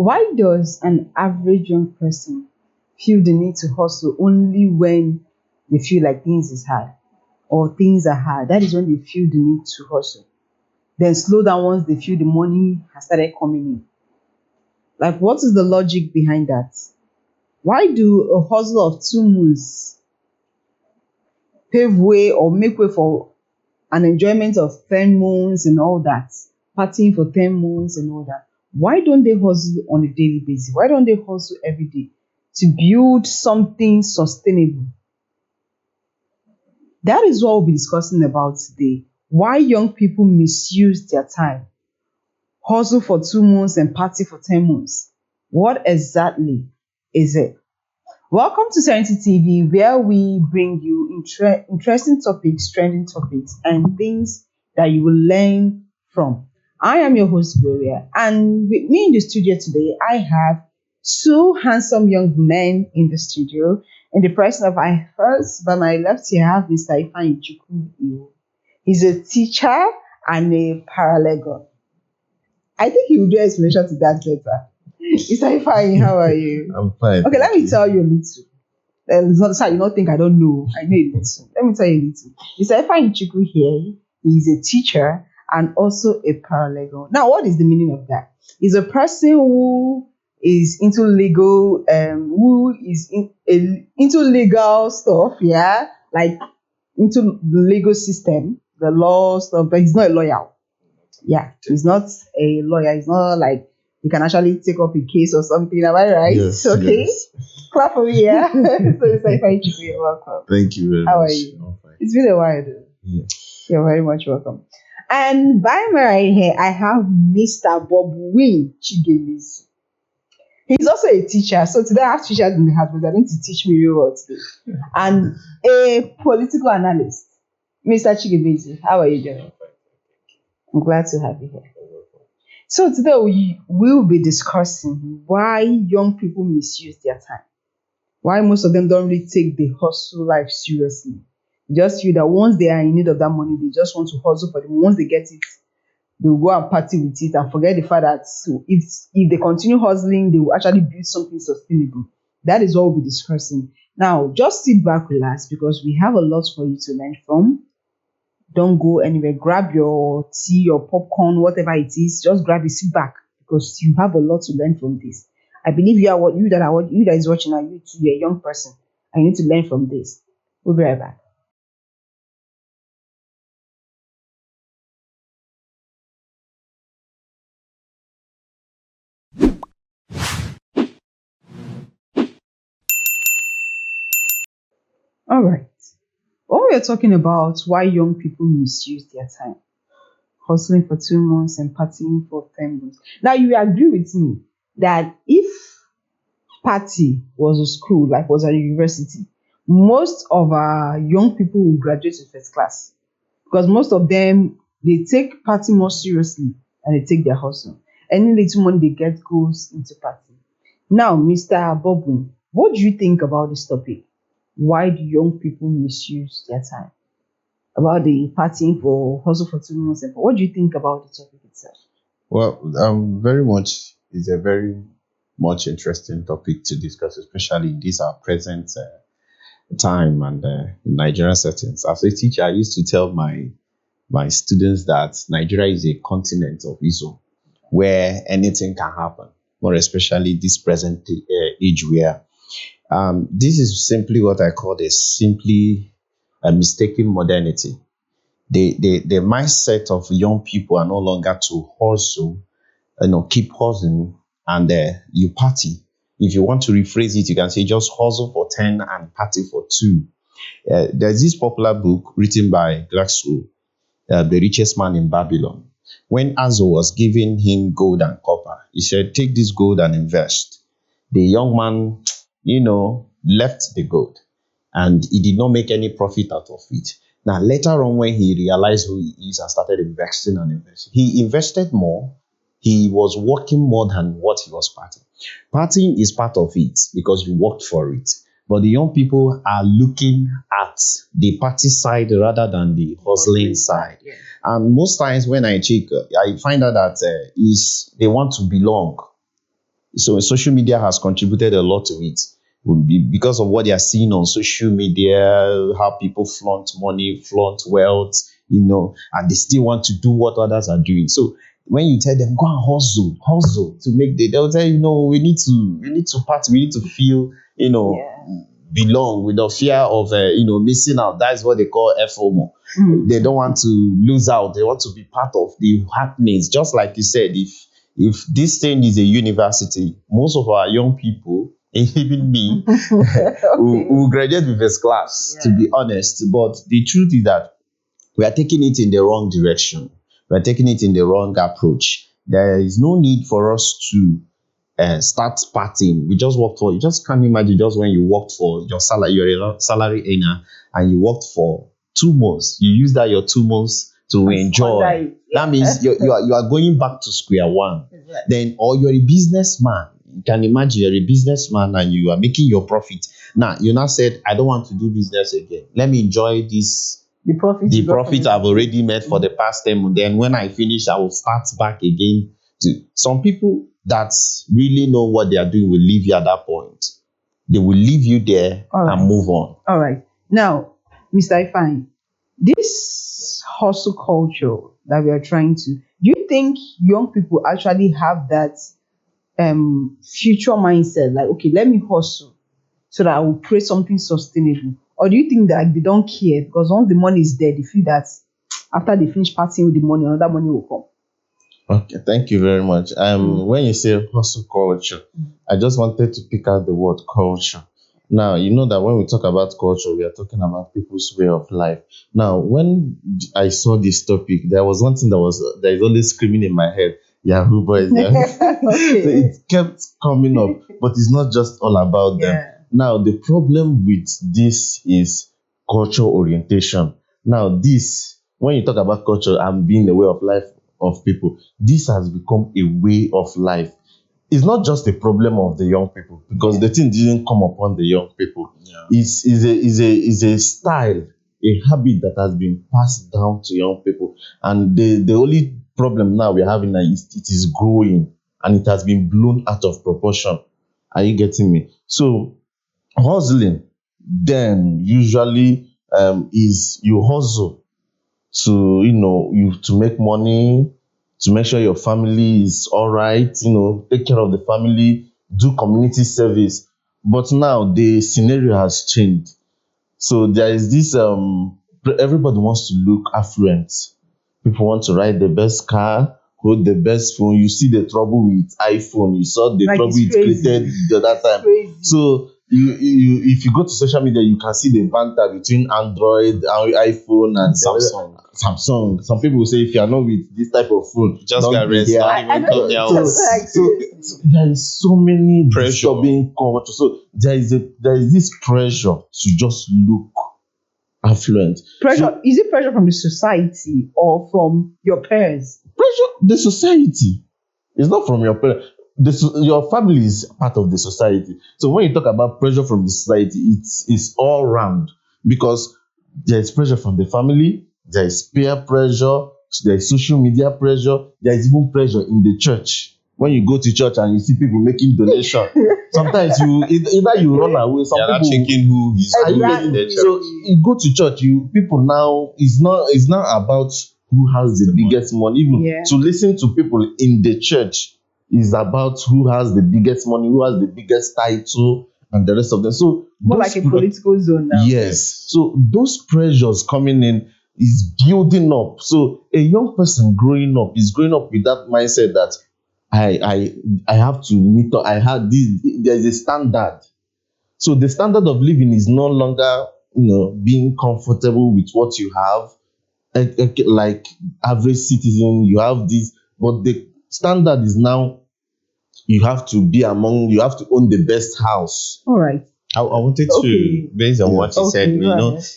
Why does an average young person feel the need to hustle only when they feel like things is hard or things are hard? That is when they feel the need to hustle. Then slow down once they feel the money has started coming in. Like, what is the logic behind that? Why do a hustle of 2 months pave way or make way for an enjoyment of 10 months and all that? Partying for 10 months and all that. Why don't they hustle on a daily basis? Why don't they hustle every day to build something sustainable? That is what we'll be discussing about today. Why young people misuse their time. Hustle for 2 months and party for 10 months. What exactly is it? Welcome to Serenity TV, where we bring you interesting topics, trending topics, and things that you will learn from. I am your host, Gloria, and with me in the studio today, I have two handsome young men in the studio. In the person of I first, by my left here, I have Mr. Ifeanyi Chukwu. He's a teacher and a paralegal. I think he will do explanation to that later. Mr. Ifeanyi, how are you? I'm fine. Okay, let me tell you a little. It's not so you don't think I don't know. I know a little. Let me tell you a little. Mr. Ifeanyi Chukwu here, he's a teacher and also a paralegal. Now, what is the meaning of that? He's a person who is into legal, into legal stuff, yeah, like into the legal system, the law stuff, but he's not a lawyer. Yeah, he's not a lawyer. He's not like you can actually take up a case or something. Am I right? Yes. Okay. Yes. Clap for me, yeah. So it's like Ifeanyi Chukwu, you're welcome. Thank you very much. How are you? I'm fine. It's been a while, though. Yeah. You're very much welcome. And by my right here, I have Mr. Bob Win Chigemis. He's also a teacher. So today I have teachers in the house, but they're going to teach me real well today. And a political analyst, Mr. Chigemis. How are you doing? I'm glad to have you here. So today we will be discussing why young people misuse their time. Why most of them don't really take the hustle life seriously. They just feel that once they are in need of that money, they just want to hustle for them. Once they get it, they'll go and party with it and forget the fact that so if they continue hustling, they will actually build something sustainable. That is what we'll be discussing. Now, just sit back, relax, because we have a lot for you to learn from. Don't go anywhere. Grab your tea, your popcorn, whatever it is. Just grab it, sit back, because you have a lot to learn from this. I believe you that is watching are you too, you're a young person. I need to learn from this. We'll be right back. All right. When we are talking about why young people misuse their time, hustling for 2 months and partying for 10 months. Now, you agree with me that if party was a school, like was a university, most of our young people will graduate with first class because most of them they take party more seriously and they take their hustle. Any little money they get goes into party. Now, Mr. Bobwin, what do you think about this topic? Why do young people misuse their time? About the partying for hustle for 2 months and what do you think about the topic itself? Well, very much is a very much interesting topic to discuss, especially in this our present time and Nigerian settings. As a teacher, I used to tell my students that Nigeria is a continent of its own, where anything can happen. More especially this present age where this is simply what I call a mistaken modernity. The mindset of young people are no longer to hustle, keep hustling and you party. If you want to rephrase it, you can say just hustle for 10 and party for 2. There's this popular book written by Glaxo, The Richest Man in Babylon. When Azo was giving him gold and copper, he said, take this gold and invest. The young man, left the gold and he did not make any profit out of it. Now, later on, when he realized who he is and started investing, he invested more. He was working more than what he was partying. Partying is part of it because you worked for it. But the young people are looking at the party side rather than the hustling side. Yeah. And most times when I check, I find out that they want to belong. So social media has contributed a lot to it. Would be because of what they are seeing on social media, how people flaunt money, flaunt wealth, and they still want to do what others are doing. So when you tell them go and hustle to make they'll tell you, no, we need to party, we need to feel, Yeah. belong without fear of missing out. That's what they call FOMO. They don't want to lose out. They want to be part of the happenings. Just like you said, if this thing is a university, most of our young people, even me, will graduate with first class, to be honest. But the truth is that we are taking it in the wrong direction. We are taking it in the wrong approach. There is no need for us to start partying. We just worked for, you just can't imagine just when you worked for your salary, you're a salary earner, and you worked for 2 months. You use that your 2 months to enjoy. That means you are going back to square one. Exactly. Then, or you're a businessman. You can imagine you're a businessman and you are making your profit. Now, you now said, I don't want to do business again. Let me enjoy this. The profit I've already made for the past 10 months. Then when I finish, I will start back again. Some people that really know what they are doing will leave you at that point. They will leave you there and move on. All right. Now, Mr. Ifeanyi, this hustle culture that we are trying to, do you think young people actually have that future mindset? Like, okay, let me hustle so that I will create something sustainable. Or do you think that they don't care because once the money is there, they feel that after they finish partying with the money, another money will come? Okay, thank you very much. When you say hustle culture, I just wanted to pick out the word culture. Now, you know that when we talk about culture, we are talking about people's way of life. Now, when I saw this topic, there was one thing that is always screaming in my head. Yahoo boys. Okay. So it kept coming up, but it's not just all about them. Now, the problem with this is culture orientation. Now, this, when you talk about culture and being a way of life of people, this has become a way of life. It's not just a problem of the young people, because the thing didn't come upon the young people. It's a style, a habit that has been passed down to young people. And the only problem now we're having is it is growing and it has been blown out of proportion. Are you getting me? So hustling then usually is you hustle to to make money, to make sure your family is all right, take care of the family, do community service. But now the scenario has changed. So there is this everybody wants to look affluent. People want to ride the best car, hold the best phone. You see the trouble with iPhone. You saw the trouble it created the other time. So you if you go to social media, you can see the banter between Android, iPhone, and Samsung. Some people will say if you are not with this type of phone, just don't get be arrested. there. So there is so many disturbing culture. So there is this pressure to just look affluent. Pressure, is it pressure from the society or from your parents? Pressure, the society. It's not from your parents. Your family is part of the society. So when you talk about pressure from the society, it's all round, because there is pressure from the family, there is peer pressure, there is social media pressure, there is even pressure in the church. When you go to church and you see people making donation, sometimes either you run away. Some people checking who is Exactly. the church. So you go to church, people now it's not about who has the biggest money. Even to listen to people in the church is about who has the biggest money, who has the biggest title, and the rest of them. So more like a political zone now. Yes. So those pressures coming in is building up. So a young person growing up is growing up with that mindset that I have to meet up. I have this. There's a standard. So the standard of living is no longer, being comfortable with what you have, like average citizen. You have this, but the standard is now you have to own the best house. All right. I wanted to, based on what you said,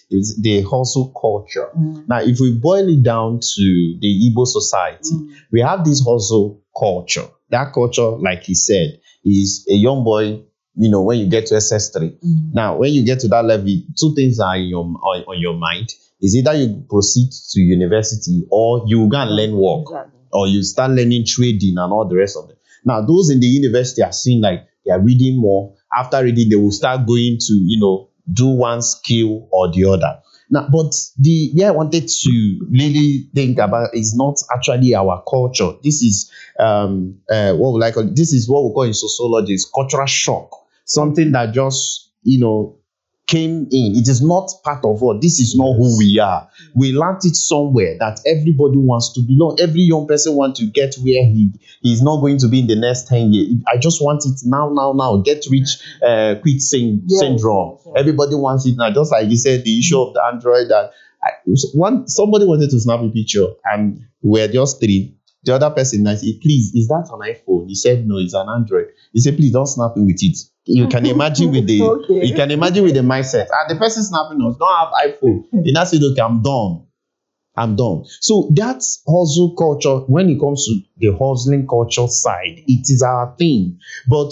it's the hustle culture. Now, if we boil it down to the Igbo society, we have this hustle culture. That culture, like he said, is a young boy, when you get to SS3. Now, when you get to that level, two things are on your mind. Is either you proceed to university or you go and learn work, or you start learning trading and all the rest of it. Now, those in the university are seeing like they are reading more. After reading, they will start going to, do one skill or the other. Now, but the where I wanted to really think about is not actually our culture. This is what we like. This is what we call in sociology is cultural shock. Something that just came in. It is not part of us. This is not who we are. We learned it somewhere that everybody wants to belong. Every young person wants to get where he is not going to be in the next 10 years. I just want it now. Get rich quick syndrome. Everybody wants it now. Just like you said, the issue of the Android that somebody wanted to snap a picture and we're just three. The other person, I said, please, is that an iPhone? He said, no, it's an Android. He said, please don't snap it with it. You can imagine with the you can imagine with the mindset. And the person snapping us don't have iPhone. He now said, okay, I'm done. So that's hustle culture. When it comes to the hustling culture side, it is our thing. But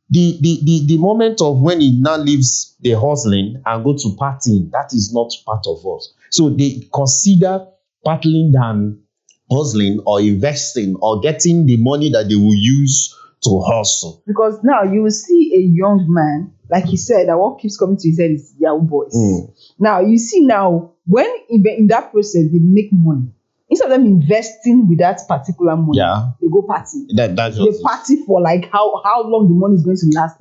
the moment of when he now leaves the hustling and go to partying, that is not part of us. So they consider partying than hustling or investing or getting the money that they will use to hustle. Because now you will see a young man, like he said, that what keeps coming to his head is Yahoo boys. Now you see when in that process they make money, instead of them investing with that particular money, they go party. That's they party for like how long the money is going to last.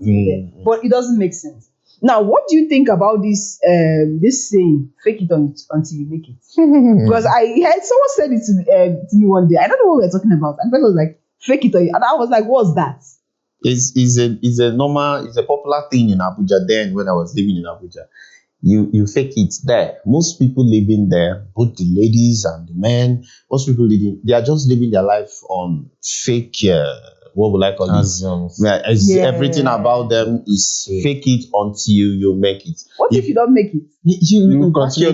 But it doesn't make sense. Now, what do you think about this saying, fake it until you make it? Because I heard someone said it to me one day. I don't know what we were talking about. And the person was like, fake it, and I was like, what's that? It's a popular thing in Abuja then when I was living in Abuja. You fake it there. Most people living there, both the ladies and the men, most people they are just living their life on fake what would I call it? Everything about them is fake it until you make it. What if you don't make it? You continue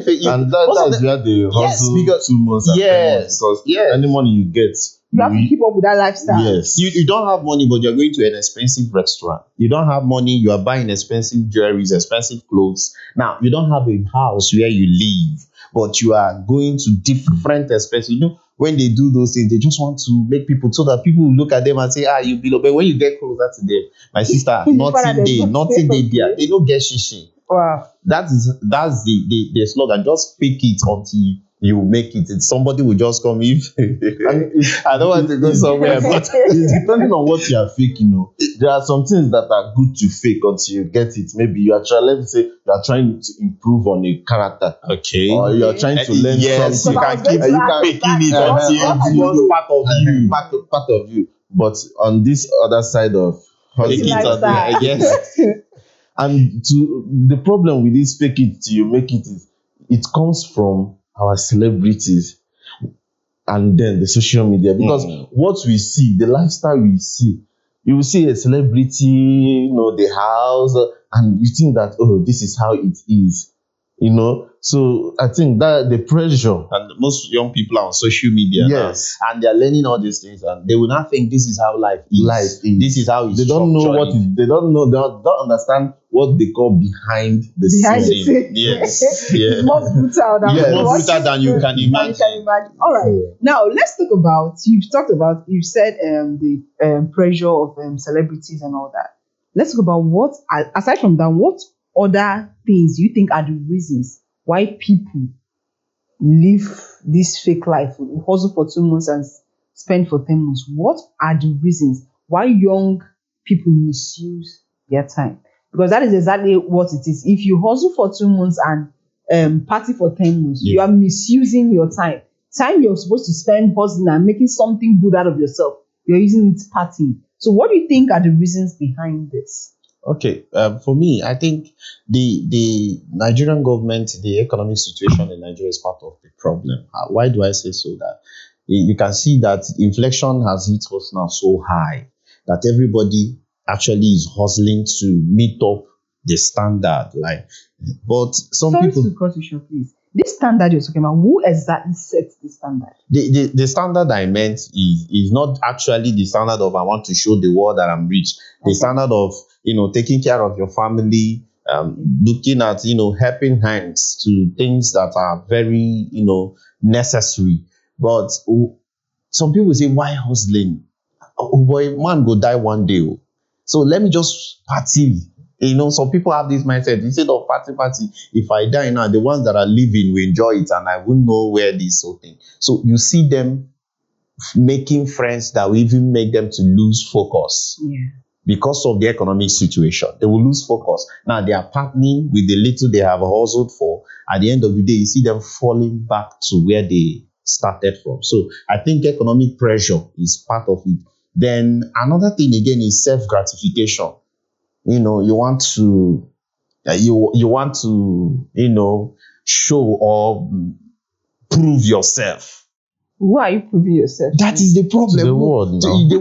faking. And that's where the hustle 2 months because any money you get, you have to keep up with that lifestyle. Yes. You don't have money, but you're going to an expensive restaurant. You don't have money, you are buying expensive jewelries, expensive clothes. Now, you don't have a house where you live, but you are going to different expenses. When they do those things, they just want to make people so that people will look at them and say, you below. But when you get closer to them, my sister, nothing there. They don't get shishi. Wow. That's the slogan. Just fake it until you make it. Somebody will just come I don't want to go somewhere, but it's depending on what you are faking. There are some things that are good to fake until you get it. Maybe you are trying to improve on a character. Okay. Or you are trying to learn something. You can keep faking it until it's part of you. Part of you. But on this other side of yes. And the problem with this fake it till you make it is it comes from our celebrities and then the social media, because what we see, the lifestyle we see, you will see a celebrity, the house, and you think that, this is how it is, So I think that the pressure, and most young people are on social media now, and they're learning all these things, and they will not think this is how life is. This is how it's they don't know what is. They don't know. They don't understand what they call behind the scene. Yes, it's more brutal than you can imagine. All right, now let's talk about. You've said the pressure of celebrities and all that. Let's talk about what, aside from that, what other things you think are the reasons why people live this fake life, hustle for 2 months and spend for 10 months? What are the reasons why young people misuse their time? Because that is exactly what it is. If you hustle for 2 months and party for 10 months, you are misusing your time. Time you're supposed to spend hustling and making something good out of yourself, you're using it partying. So what do you think are the reasons behind this? Okay, for me, I think the Nigerian government, the economic situation in Nigeria is part of the problem. Why do I say so? That you can see that inflation has hit us now so high that everybody actually is hustling to meet up the standard. But some people. Sorry to cut you short, please. This standard you're talking about, who exactly sets the standard? The standard I meant is not actually the standard of I want to show the world that I'm rich. The standard of taking care of your family, looking at helping hands to things that are very necessary. But some people say, why hustling? oh boy, man go die one day. Oh. So let me just party. Some people have this mindset. Instead of party, if I die now, the ones that are living will enjoy it and I won't know where this whole thing. So you see them making friends that will even make them to lose focus. Yeah. Because of the economic situation, they will lose focus. Now they are partnering with the little they have hustled for. At the end of the day, you see them falling back to where they started from. So I think economic pressure is part of it. Then another thing again is self-gratification. You want to you want to show or prove yourself. Why are you proving yourself? That is the problem. The word now. They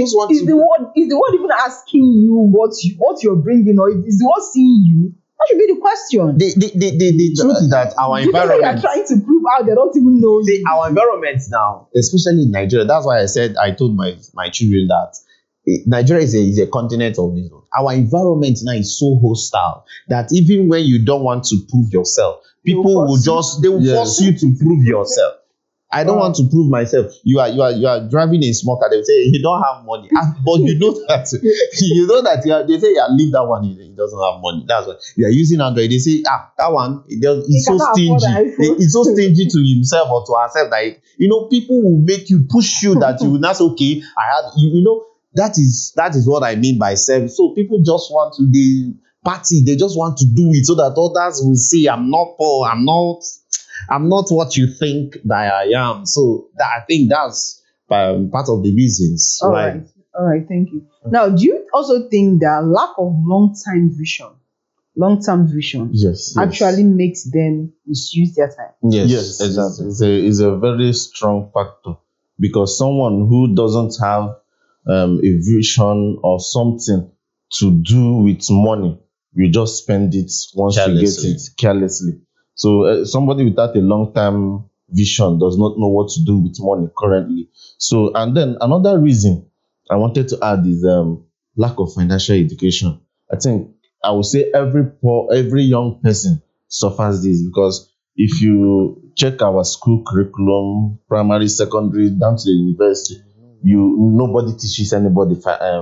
just want is to. the word even asking you what you're bringing, or is the word seeing you? That should be the question. The truth is that our You environment, are trying to prove out they don't even know you. our environment now, especially in Nigeria. That's why I told my children that Nigeria is a continent of wisdom. Our environment now is so hostile that even when you don't want to prove yourself, people will force you to prove yourself. I don't want to prove myself. You are driving a small car. They say you don't have money, but you know that they say leave that one. He doesn't have money. That's why you are using Android. They say that one he's so stingy. He's so stingy to himself or to herself that people will make you push you that you will not say, okay. I had that is what I mean by self. So people just want to party. They just want to do it so that others will see I'm not poor. I'm not what you think that I am. So I think that's part of the reasons why. All right, thank you. Now, do you also think that lack of long-term vision, Yes. actually makes them misuse their time? Yes, exactly. It's a very strong factor, because someone who doesn't have a vision or something to do with money, you just spend it once you get it carelessly. So somebody without a long-term vision does not know what to do with money currently. So, and then another reason I wanted to add is lack of financial education. I think I would say every young person suffers this, because if you check our school curriculum, primary, secondary, down to the university, nobody teaches anybody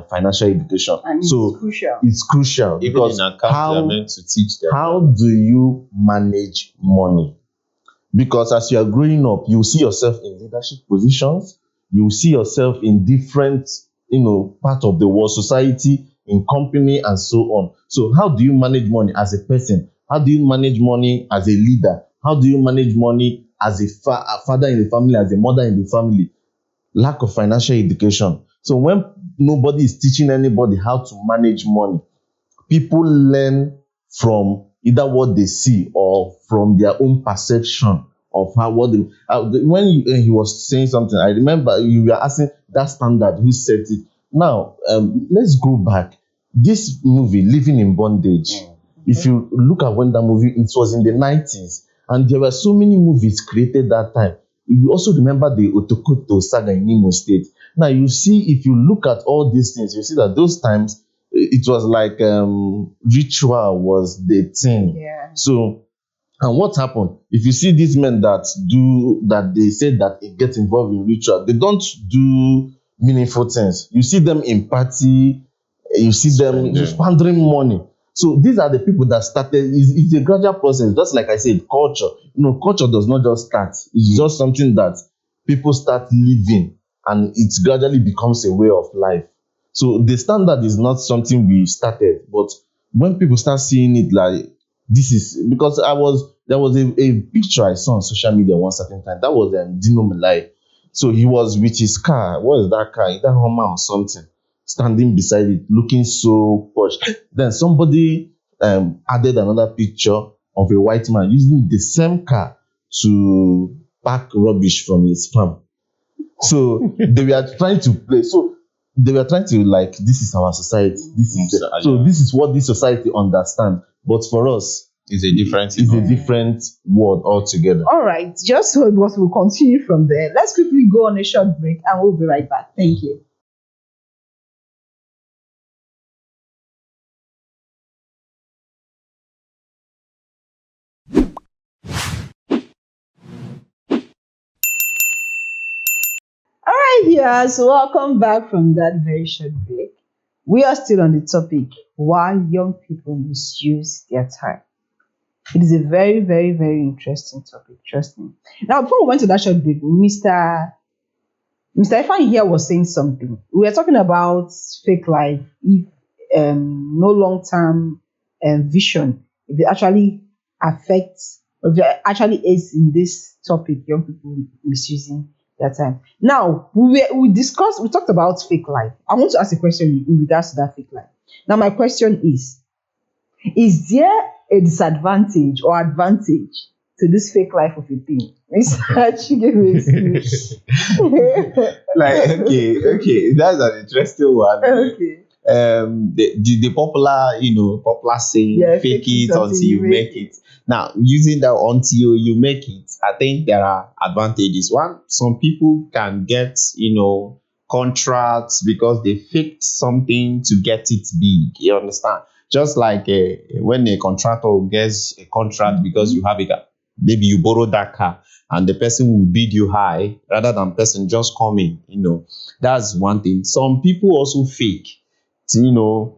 financial education. And so it's crucial because how meant to teach them. How do you manage money? Because as you are growing up, you see yourself in leadership positions, you see yourself in different part of the world, society, in company, and so on. So how do you manage money as a person? How do you manage money as a leader? How do you manage money as a father in the family, as a mother in the family? Lack of financial education. So when nobody is teaching anybody how to manage money, people learn from either what they see or from their own perception of when he was saying something. I remember you were asking that standard, who set it. Now let's go back. This movie, Living in Bondage, if you look at when that movie, it was in the 90s, and there were so many movies created that time. You also remember the Otokoto saga in Imo State. Now you see, if you look at all these things, you see that those times it was like ritual was the thing. Yeah. So, and what happened? If you see these men that they say that it gets involved in ritual, they don't do meaningful things. You see them in party, you see them squandering money. So these are the people that started. It's a gradual process. Just like I said, culture. Culture does not just start. It's just something that people start living, and it gradually becomes a way of life. So the standard is not something we started, but when people start seeing it like this is because there was a picture I saw on social media one certain time. That was Dino Melai. So he was with his car. What is that car? Either Hummer or something, standing beside it, looking so posh. Then somebody added another picture of a white man using the same car to pack rubbish from his farm. So they were trying to play. So they were trying to this is our society. This is what this society understands. But for us, it's a different word altogether. All right, just so we'll continue from there. Let's quickly go on a short break and we'll be right back. Thank you. Yes, welcome back from that very short break. We are still on the topic why young people misuse their time. It is a very, very, very interesting topic, trust me. Now, before we went to that short break, Mr. Ifan here was saying something. We were talking about fake life, if no long term vision, if it actually affects, if it actually is in this topic, young people misusing their time. Now, we talked about fake life. I want to ask a question in regards to that fake life. Now, my question is there a disadvantage or advantage to this fake life of a thing? Mr. Chigeme, Like, okay, that's an interesting one. okay. The popular, popular saying, Yeah, fake it until you make it. Now, using that until you make it, I think there are advantages. One, some people can get, contracts because they faked something to get it big. You understand? Just like when a contractor gets a contract because you have a car, maybe you borrow that car and the person will bid you high rather than person just coming. That's one thing. Some people also fake to,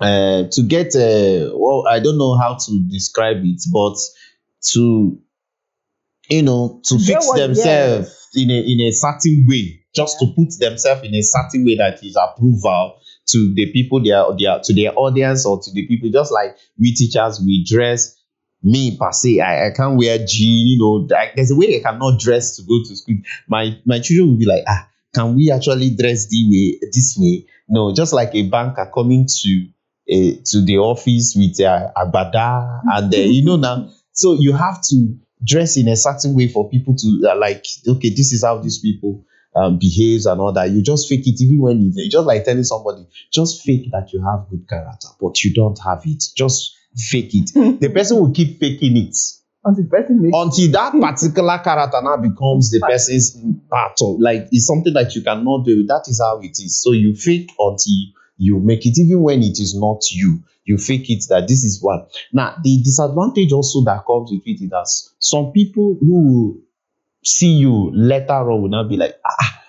to get well, I don't know how to describe it, but to to Get fix what? themselves in a certain way, just to put themselves in a certain way that is approval to the people, to their audience, or to the people. Just like we teachers, we dress. Me per se, I can't wear jeans. There's a way I cannot dress to go to school. My children will be like, can we actually dress this way? No, just like a banker coming to the office with agbada, and now. So you have to dress in a certain way for people to like, okay, this is how these people behaves and all that. You just fake it, even when it's just like telling somebody, just fake that you have good character, but you don't have it. Just fake it. The person will keep faking it until that particular character now becomes the person's part of, like, it's something that you cannot do. That is how it is. So you fake until you make it, even when it is not you. You fake it that this is what. Now, the disadvantage also that comes with it is that some people who see you later on will now be like,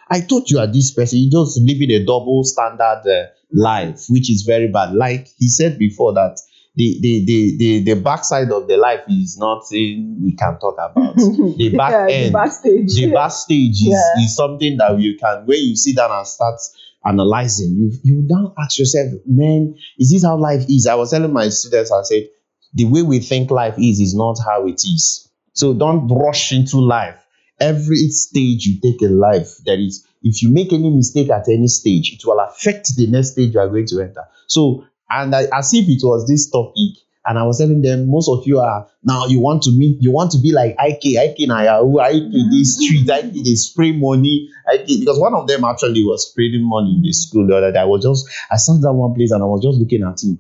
I thought you are this person. You just living a double standard life, which is very bad. Like he said before, that the backside of the life is nothing we can talk about. The back end, the backstage is something that you can, when you sit down and start analyzing, you now ask yourself, man, is this how life is? I was telling my students, I said, the way we think life is not how it is. So don't rush into life. Every stage you take in life, that is, if you make any mistake at any stage, it will affect the next stage you are going to enter. So, as if it was this topic, and I was telling them, most of you are now, you want to be like IK na Yahoo, IK this street, IK they spray money, IK, because one of them actually was spraying money in the school the other day. I sat down one place and I was just looking at him.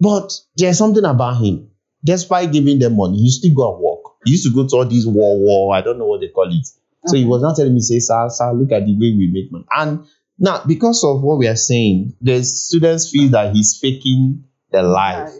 But there's something about him. Despite giving them money, he still go and work. He used to go to all these war, I don't know what they call it. So he was not telling me, say, sir, look at the way we make money. And now, because of what we are saying, the students feel that he's faking the life.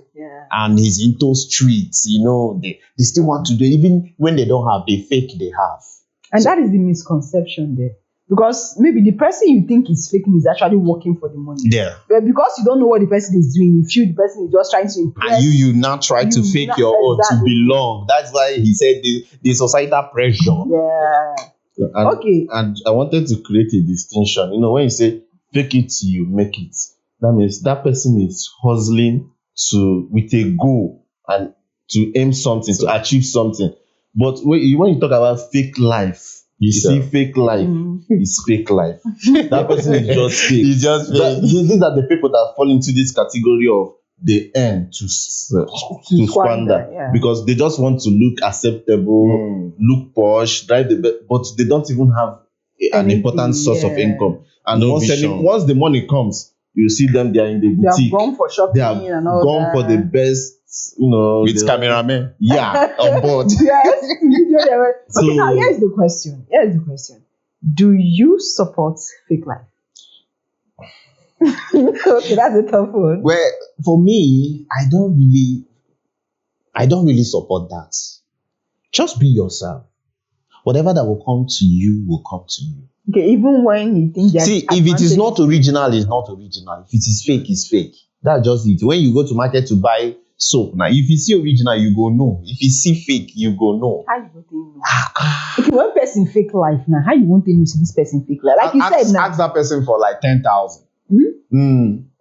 And he's into streets, they still want to do, even when they don't have, they fake they have. And that is the misconception there. Because maybe the person you think is faking is actually working for the money. Yeah. But because you don't know what the person is doing, you feel the person is just trying to impress. And you now try to fake your own to belong. That's why he said the societal pressure. Yeah. And, And I wanted to create a distinction. When you say fake it till you make it, that means that person is hustling with a goal and to aim something, to achieve something. But when you talk about fake life, you see fake life is fake life. That person is just fake. He's just fake. These are the people that fall into this category of they earn to squander, because they just want to look acceptable, look posh, drive the best, but they don't even have an important source of income. And once the money comes, you see them, they are in the boutique. They are gone for shopping and all gone for the best, with cameramen. Yeah, on board. Yes. Okay, now here's the question. Do you support fake life? Okay, that's a tough one. Well, for me, I don't really support that. Just be yourself. whatever that will come to you will come to you. Okay, even when you think that. See, if it is not original, it's not original. If it is fake, it's fake. That's just it. When you go to market to buy soap, now if you see original, you go know. If you see fake, you go know. How you want to know? Okay, one person fake life now. How you want to know see this person fake life? Like you said now. Ask that person for like 10,000.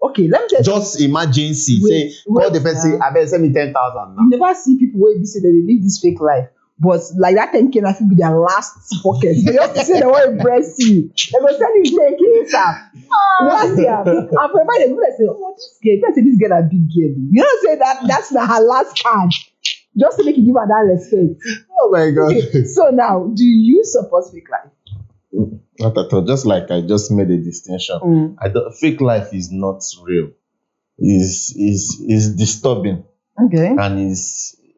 Okay, let me just emergency. Wait, say call the person. I better send me 10,000 now. You never see people where you say that they live this fake life. But like that 10K I think be their last pocket. They just say they want to impress you. They go send you 10K sir. Last year. And for everybody they say, oh this girl, you say this girl a big girl. You don't say that's not her last card. Just to make you give her that respect. Oh my God. Okay, so now, do you support fake life? Not at all. Just like I just made a distinction. Fake life is not real. Is disturbing. Okay. And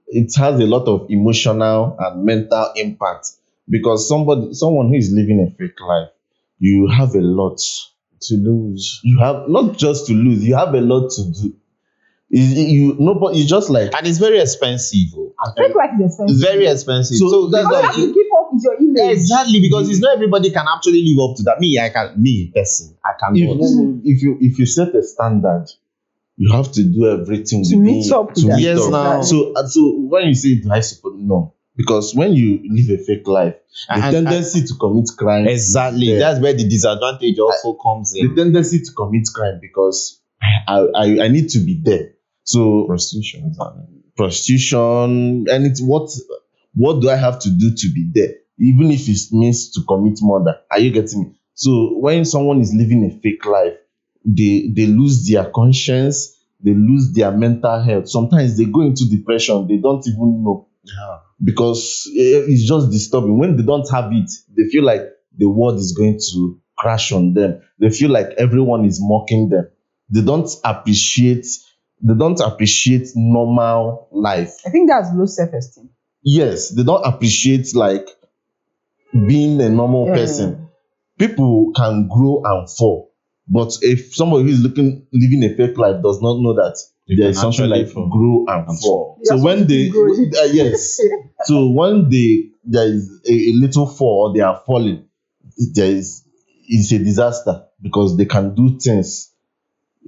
it has a lot of emotional and mental impact because someone who is living a fake life, you have a lot to lose. You have not just to lose, you have a lot to do. It's just like, and it's very expensive. Fake life is expensive. Very expensive. So that's why you have to keep up with your image. Exactly, because it's not everybody can actually live up to that. I cannot. If you set a standard, you have to do everything to meet up with that. Yes, now. So when you say do I support, no, because when you live a fake life, the tendency to commit crime. Exactly, that's where the disadvantage also comes in. The tendency to commit crime because I need to be there. So prostitution, and it's what do I have to do to be there? Even if it means to commit murder. Are you getting me? So when someone is living a fake life, they lose their conscience, they lose their mental health. Sometimes they go into depression, they don't even know. Yeah. Because it's just disturbing. When they don't have it, they feel like the world is going to crash on them. They feel like everyone is mocking them. They don't appreciate normal life. I think that's low self-esteem. Yes, they don't appreciate like being a normal person. People can grow and fall. But if somebody who is living a fake life does not know that there is something like grow and fall. So when they yes, so when there is a little fall or they are falling, it's a disaster because they can do things.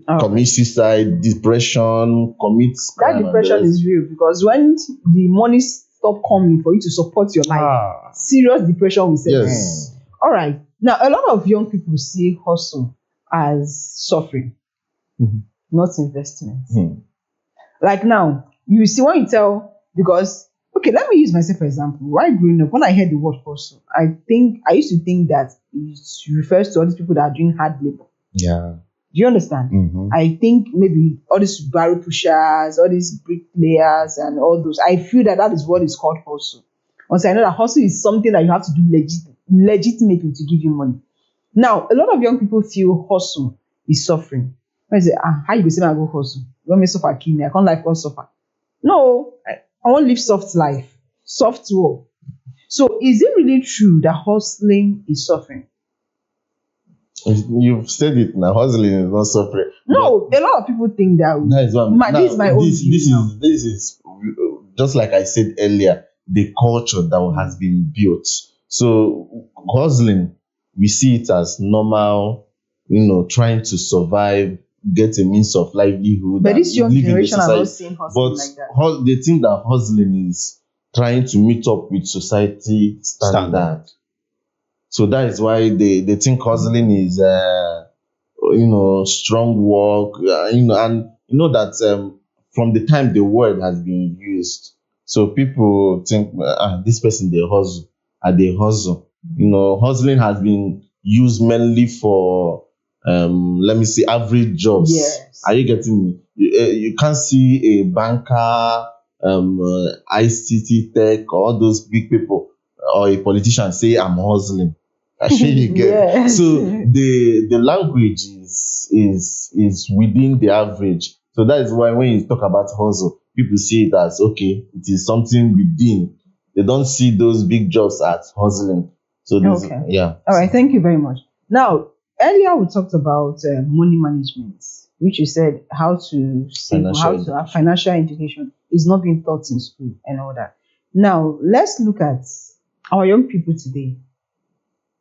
Commit suicide, depression, commit crime. That depression is real because when the money stop coming for you to support your life, serious depression will set in. Yes. All right. Now, a lot of young people see hustle as suffering, not investment. Like now, you see when you tell, because, okay, let me use myself for example. While growing up, when I heard the word hustle, I used to think that it refers to all these people that are doing hard labor. Yeah. Do you understand? I think maybe all these barrel pushers, all these bricklayers, and all those. I feel that is what is called hustle. Once I know that hustle is something that you have to do legitimately to give you money. Now, a lot of young people feel hustle is suffering. When I say, how you go say I go hustle? You want me to suffer, kill me? I can't life cause suffer. No, I want to live soft life, soft work. So, is it really true that hustling is suffering? You've said it now. Hustling is not suffering. No, a lot of people think that. This is my own view. This is just like I said earlier, the culture that has been built. So hustling, we see it as normal. Trying to survive, get a means of livelihood. But this young generation are not seeing hustling like that. They think that hustling is trying to meet up with society standard. So that is why they think hustling is, strong work, and that from the time the word has been used, so people think this person they hustle, they hustle. Hustling has been used mainly for, let me see, average jobs. Yes. Are you getting me? You can't see a banker, ICT tech, or all those big people, or a politician say I'm hustling. Actually, you get. Yes. So the language is within the average. So that is why when you talk about hustle, people see it as okay, it is something within. They don't see those big jobs as hustling. So okay. Yeah. All right. Thank you very much. Now, earlier we talked about money management, which you said how to save, how to have financial education is not being taught in school and all that. Now, let's look at our young people today,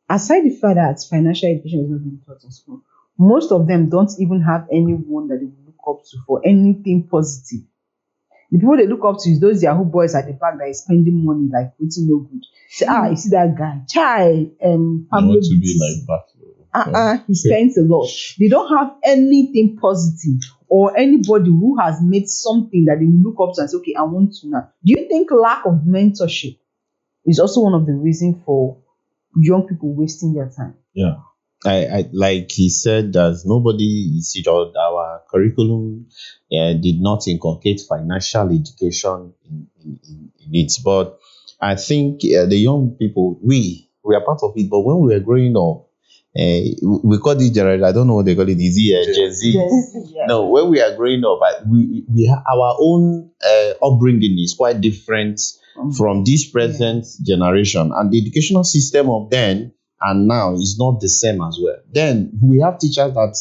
aside the fact that financial education is not being taught in school, most of them don't even have anyone that they will look up to for anything positive. The people they look up to is those Yahoo boys at the back that is spending money like waiting no good. Say, you see that guy, Chai, I Pablo want to be BTC. like that. He spends a lot. They don't have anything positive or anybody who has made something that they will look up to and say, okay, I want to now. Do you think lack of mentorship is also one of the reasons for young people wasting their time? Yeah. I like he said that nobody is our curriculum did not inculcate financial education in it. But I think the young people, we are part of it. But when we were growing up, we call this generation, I don't know what they call it, is it Gen Z? Yeah. No, when we are growing up, our own upbringing is quite different from this present generation, and the educational system of then and now is not the same as well. Then we have teachers that,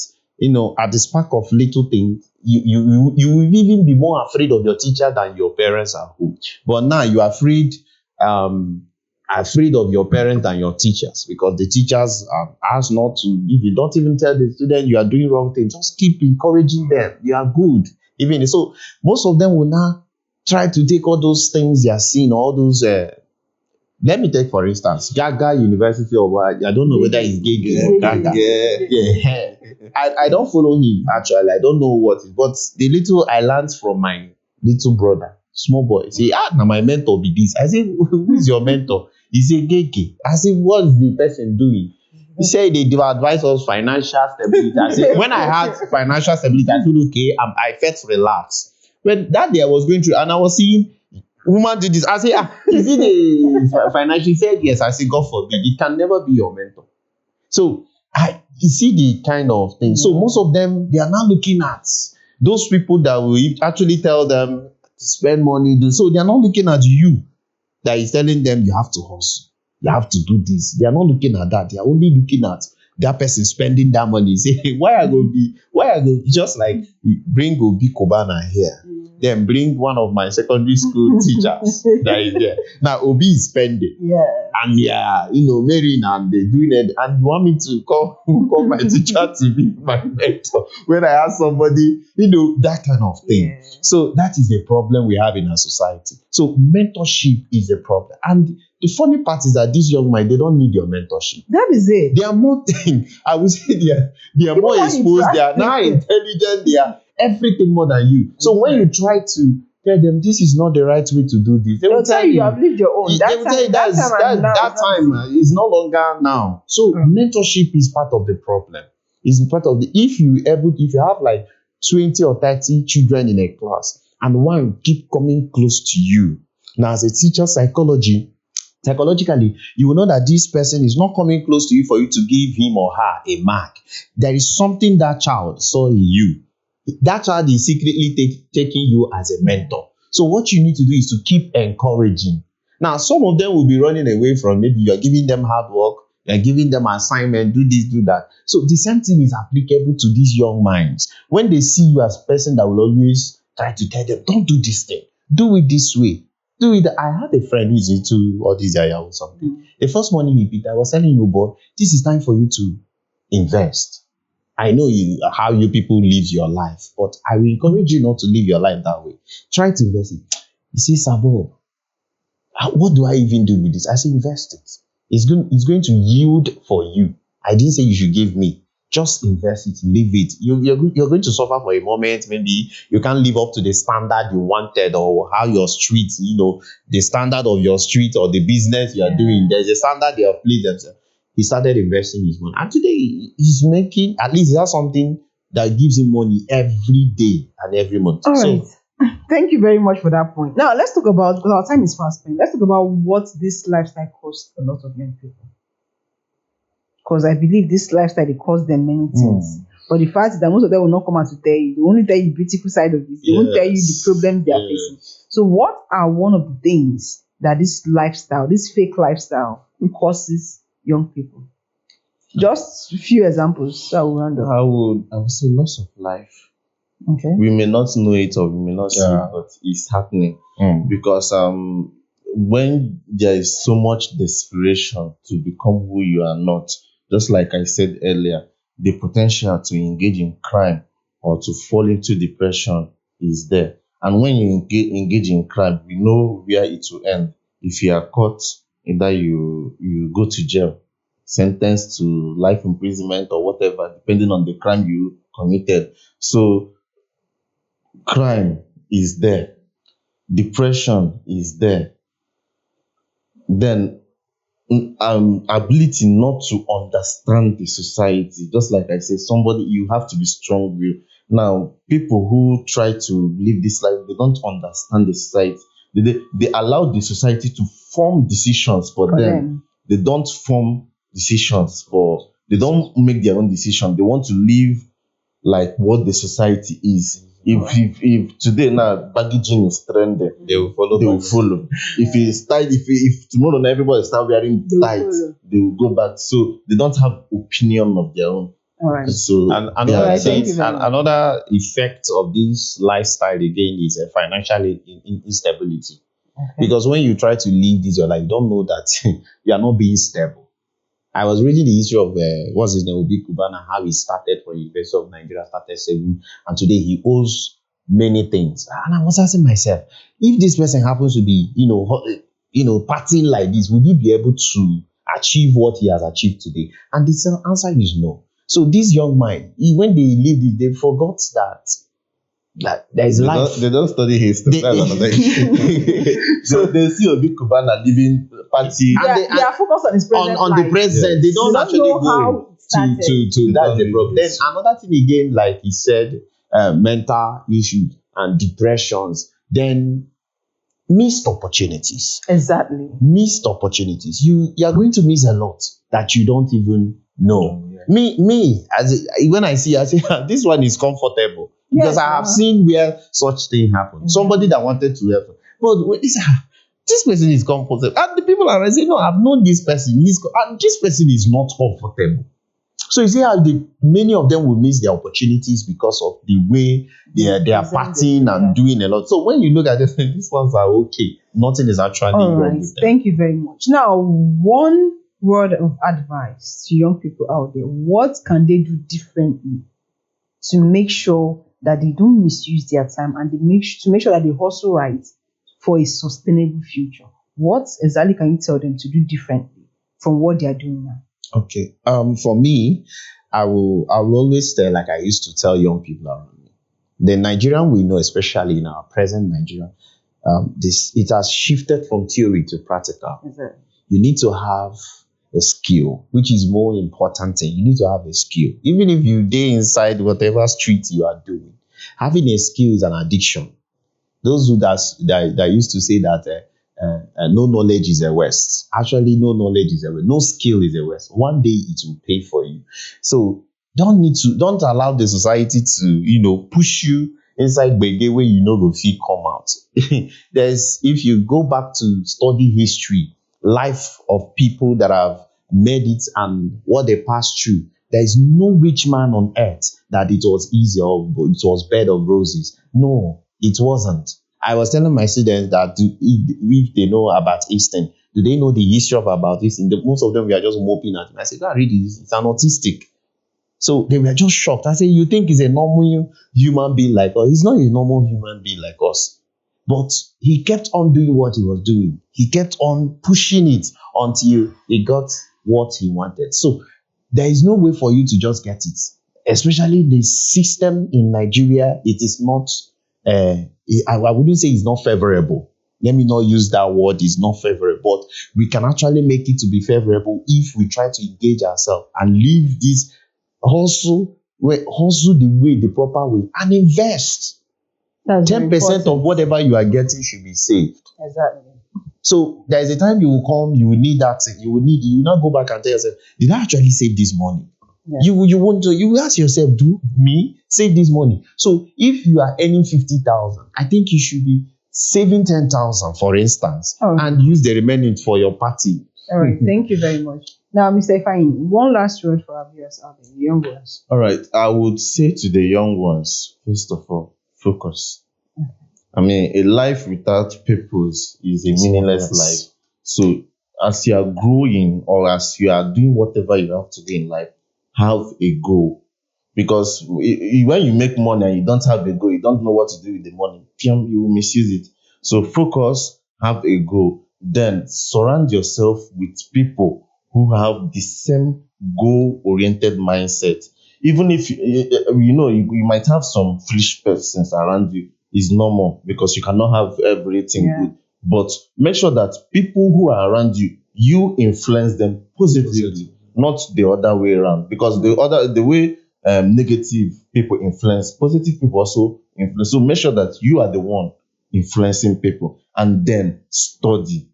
at the spark of little things, you will even be more afraid of your teacher than your parents at home. But now you are afraid of your parents than your teachers, because the teachers are asked not to. If you don't even tell the student you are doing wrong things, just keep encouraging them. You are good. Even so, most of them will now try to take all those things they are seeing, all those. Let me take, for instance, Gaga University of, I don't know whether it's Gege or Gaga. Yeah. I don't follow him, actually. I don't know what it is. But the little I learned from my little brother, small boy, say, now my mentor be this. I say, who is your mentor? He say, Gege. I say, what's the person doing? He said they advise us financial stability. I said, when I had financial stability, I feel okay. I felt relaxed. When that day I was going through, and I was seeing woman did this. I say, is it a financial? He said, yes. I say, God forbid. It can never be your mentor. So, you see the kind of thing. So, most of them, they are now looking at those people that will actually tell them to spend money. So, they are not looking at you that is telling them you have to hustle. You have to do this. They are not looking at that. They are only looking at that person spending that money. Say, why I go just like bring Obi Kobana here. Then bring one of my secondary school teachers that is there. Now Obi is spending. Yeah. And marrying and they doing it. And you want me to call my teacher to be my mentor when I ask somebody, that kind of thing. Yeah. So that is a problem we have in our society. So mentorship is a problem. And the funny part is that these young men, they don't need your mentorship. That is it. They are more I would say they are more exposed, they are now intelligent, they are everything more than you. So when you try to tell them this is not the right way to do this, they will tell you have lived your own. They will tell you that time is no longer now. So mentorship is part of the problem. It's part of if you have like 20 or 30 children in a class and one keep coming close to you. Now, as a teacher, psychologically, you will know that this person is not coming close to you for you to give him or her a mark. There is something that child saw in you. That child is secretly taking you as a mentor. So what you need to do is to keep encouraging. Now, some of them will be running away from, maybe you are giving them hard work, you are giving them assignment, do this, do that. So the same thing is applicable to these young minds. When they see you as a person that will always try to tell them, don't do this thing, do it this way. Do it. I had a friend who's into all these area or something. The first morning he picked, I was telling him, boy, this is time for you to invest. I know how you people live your life, but I will encourage you not to live your life that way. Try to invest it. He says, Sabo, what do I even do with this? I say, invest it. It's going to yield for you. I didn't say you should give me. Just invest it, leave it. You're going to suffer for a moment. Maybe you can't live up to the standard you wanted, or how your street, the standard of your street or the business you are doing. There's a standard they have placed themselves. He started investing his money. And today he's making, at least he has something that gives him money every day and every month. All right. Thank you very much for that point. Now let's talk about, because our time is fast spent, let's talk about what this lifestyle costs a lot of young people. Because I believe this lifestyle, it costs them many things. But the fact is that most of them will not come out to tell you. They will only tell you the beautiful side of it. They won't tell you the problems they are facing. So what are one of the things that this lifestyle, this fake lifestyle, causes young people? Just a few examples. So we'll round up. I would say loss of life. Okay. We may not know it or we may not see it, but it's happening. Because when there is so much desperation to become who you are not, just like I said earlier, the potential to engage in crime or to fall into depression is there. And when you engage in crime, we know where it will end. If you are caught, either you go to jail, sentenced to life imprisonment or whatever, depending on the crime you committed. So crime is there, depression is there, then ability not to understand the society. Just like I said, somebody, you have to be strong willed. Now, people who try to live this life, they don't understand the society. They allow the society to form decisions for them. They don't form decisions for, they don't make their own decision. They want to live like what the society is. If today now packaging is trending, They will follow. they will follow. If it's tight, if tomorrow now everybody start wearing They will tight, follow. they will go back. So they don't have opinion of their own. All right. So And they another are- thank you thing, very and much. another effect of this lifestyle again is a financial instability. Because when you try to live this your life, you don't know that you are not being stable. I was reading the history of what's his name, Obi Kubana, how he started from University of Nigeria, started saving, and today he owes many things. And I was asking myself, if this person happens to be, partying like this, would he be able to achieve what he has achieved today? And the answer is no. So this young man, when they lived it, they forgot that there is they life. don't, they don't study history. They- That's another issue. So they see Obi Kubana living party. They are focused on his present on life. the present, they don't They don't actually know go how it started. to They that's don't the really problem. Then do. another thing again, like he said, mental issues and depressions, then missed opportunities. Exactly. Missed opportunities. You are going to miss a lot that you don't even know. Me, when I see, I say this one is comfortable because Yes, I have seen where such thing happen. Mhm. Somebody that wanted to help, but when this person is comfortable, and the people are saying, no, I've known this person. And this person is not comfortable. So you see how many of them will miss their opportunities because of the way they are partying and doing a lot. So when you look at this, these ones are okay. Nothing is actually All wrong right. with them. Thank you very much. Now, one word of advice to young people out there: what can they do differently to make sure that they don't misuse their time and to make sure that they hustle right for a sustainable future? What exactly can you tell them to do differently from what they are doing now? Okay. For me, I will always tell, like I used to tell young people around me, the Nigerian we know, especially in our present Nigeria, it has shifted from theory to practical. Exactly. You need to have a skill, which is more important thing. You need to have a skill. Even if you day inside whatever street you are doing, having a skill is an addiction. Those who that used to say that no knowledge is a waste. Actually, no knowledge is a waste. No skill is a waste. One day it will pay for you. So don't allow the society to push you inside gbege where you know go fit come out. If you go back to study history, life of people that have made it and what they passed through, there is no rich man on earth that it was easy or it was bed of roses. No, it wasn't. I was telling my students that if they know about Eastern, do they know the history of about Eastern? Most of them were just moping at me. I said, go and read this. It's an autistic. So they were just shocked. I said, you think he's a normal human being like us? He's not a normal human being like us. But he kept on doing what he was doing. He kept on pushing it until he got what he wanted. So there is no way for you to just get it. Especially the system in Nigeria, it is not, I wouldn't say it's not favorable. Let me not use that word, it's not favorable. But we can actually make it to be favorable if we try to engage ourselves and leave this hustle the proper way and invest. That's 10% of whatever you are getting should be saved. Exactly. So there is a time you will come, you will need that thing, you will not go back and tell yourself, did I actually save this money? Yeah. You will ask yourself, do me save this money? So if you are earning 50,000, I think you should be saving 10,000, for instance, and use the remaining for your party. All right, thank you very much. Now, Mr. Ifeanyi, one last word for our viewers out there, the young ones. All right. I would say to the young ones, first of all, focus. I mean, a life without purpose is a meaningless life. So, as you are growing or as you are doing whatever you have to do in life, have a goal. Because when you make money and you don't have a goal, you don't know what to do with the money, you will misuse it. So, focus, have a goal. Then, surround yourself with people who have the same goal oriented mindset. Even if you might have some foolish persons around you, is normal because you cannot have everything Yeah. good. But make sure that people who are around you, you influence them positively, not the other way around. Because the way negative people influence, positive people also influence. So make sure that you are the one influencing people, and then study.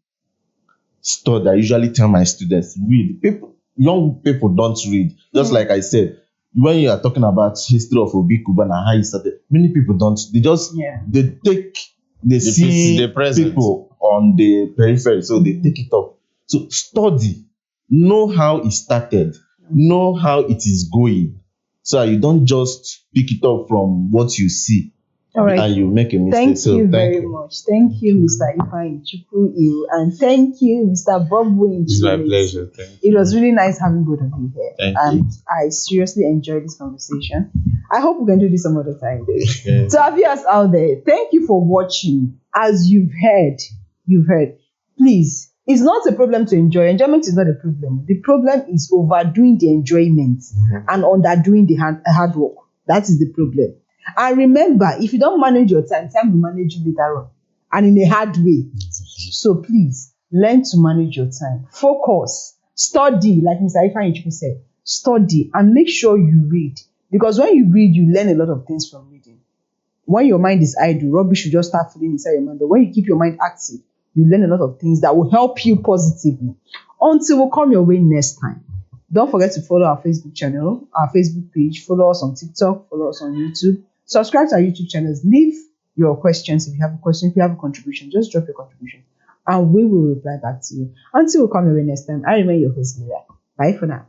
I usually tell my students, read. Young people don't read. Just like I said, when you are talking about history of Obi Kuban and how he started, many people don't. They just they see the present. people on the periphery, so they take it up. So study, know how it started, know how it is going, so that you don't just pick it up from what you see. All right. And you make a mistake. Thank So you thank very much. Thank you, Mr. Ifeanyi Chukwu, and thank you, Mr. Bob Wayne. It's my pleasure. Thank you. It was really nice having both of you here. Thank and you. I seriously enjoyed this conversation. I hope we can do this some other time. Yeah. So, our viewers out there, thank you for watching. As you've heard, please, it's not a problem to enjoy. Enjoyment is not a problem. The problem is overdoing the enjoyment and underdoing the hard work. That is the problem. And remember, if you don't manage your time will manage you later on, and in a hard way. So please, learn to manage your time. Focus, study, like Mr. Ifeanyi Chukwu said, study and make sure you read. Because when you read, you learn a lot of things from reading. When your mind is idle, rubbish will just start filling inside your mind. But when you keep your mind active, you learn a lot of things that will help you positively. Until we come your way next time. Don't forget to follow our Facebook channel, our Facebook page. Follow us on TikTok. Follow us on YouTube. Subscribe to our YouTube channels. Leave your questions. If you have a question, if you have a contribution, just drop your contribution and we will reply back to you. Until we come your way next time, I remain your host, Leah. Bye for now.